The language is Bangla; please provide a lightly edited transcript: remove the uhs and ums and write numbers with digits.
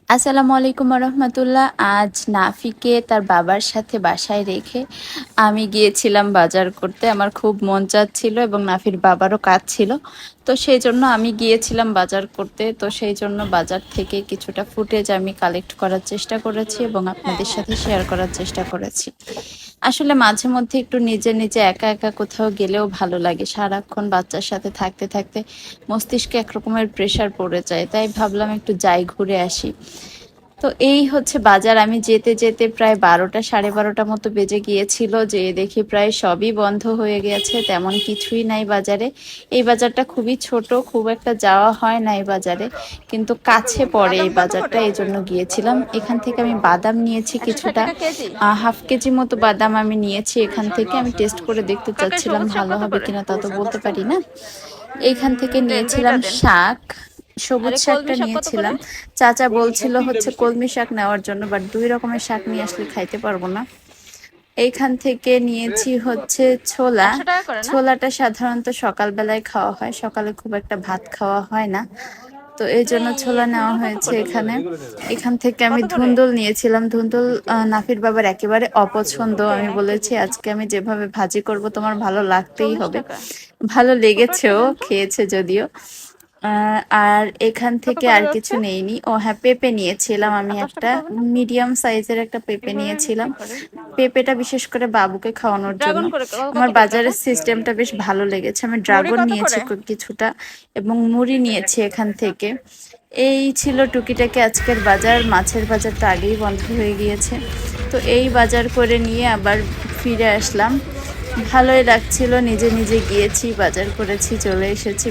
আসসালামু আলাইকুম রহমতুল্লাহ। আজ নাফিকে তার বাবার সাথে বাসায় রেখে আমি গিয়েছিলাম বাজার করতে। আমার খুব মন চাচ্ছিল এবং নাফির বাবারও কাজ ছিল, তো সেই জন্য আমি গিয়েছিলাম বাজার করতে। তো সেই জন্য বাজার থেকে কিছুটা ফুটেজ আমি কালেক্ট করার চেষ্টা করেছি এবং আপনাদের সাথে শেয়ার করার চেষ্টা করেছি। আসলে মাঝে মধ্যে একটু নিজে নিজে একা একা কোথাও গেলেও ভালো লাগে। সারাক্ষণ বাচ্চার সাথে থাকতে থাকতে মস্তিষ্কে একরকমের প্রেশার পড়ে যায়, তাই ভাবলাম একটু যাই, ঘুরে আসি। তো এই হচ্ছে বাজার। আমি যেতে যেতে প্রায় 12টা 12:30 মতো বেজে গিয়েছিল, যে দেখি প্রায় সবই বন্ধ হয়ে গেছে, তেমন কিছুই নাই বাজারে। এই বাজারটা খুবই ছোট, খুব একটা যাওয়া হয় না এই বাজারে, কিন্তু কাছে পড়ে এই বাজারটা, এই জন্য গিয়েছিলাম। এখান থেকে আমি বাদাম নিয়েছি কিছুটা, 1/2 কেজি মতো বাদাম আমি নিয়েছি এখান থেকে। আমি টেস্ট করে দেখতে চাচ্ছিলাম ভালো হবে কিনা, তা তো বলতে পারি না। এইখান থেকে নিয়েছিলাম শাক, সবুজ শাকটা নিয়েছিলাম। চাচা বলছিল হচ্ছে কলমি শাক নেওয়ার জন্য, বাট 2 রকমের শাক নিয়ে আসলে খাইতে পারবো না। এইখান থেকে নিয়েছি হচ্ছে ছোলা। ছোলাটা সাধারণত সকালবেলায় খাওয়া হয়, সকালে খুব একটা ভাত খাওয়া হয় না, তো এই জন্য ছোলা নেওয়া হয়েছে এখানে। এখান থেকে আমি ধুন্দুল নিয়েছিলাম। ধুন্দুল নাফির বাবার একেবারে অপছন্দ। আমি বলেছি আজকে আমি যেভাবে ভাজি করব তোমার ভালো লাগতেই হবে। ভালো লেগেছেও, খেয়েছে যদিও। আর এখান থেকে আর কিছু নেইনি। ও হ্যাঁ, পেঁপে নিয়েছিলাম আমি, একটা মিডিয়াম সাইজের একটা পেঁপে নিয়েছিলাম। পেঁপেটা বিশেষ করে বাবুকে খাওয়ানোর জন্য। আমার বাজারের সিস্টেমটা বেশ ভালো লেগেছে। আমি ড্রাগন নিয়েছি কিছুটা এবং মুড়ি নিয়েছি এখান থেকে। এই ছিল টুকিটাকি আজকের বাজার। মাছের বাজারটা আগেই বন্ধ হয়ে গিয়েছে, তো এই বাজার করে নিয়ে আবার ফিরে আসলাম। ভালোই লাগছিল, নিজে নিজে গিয়েছি, বাজার করেছি, চলে এসেছি।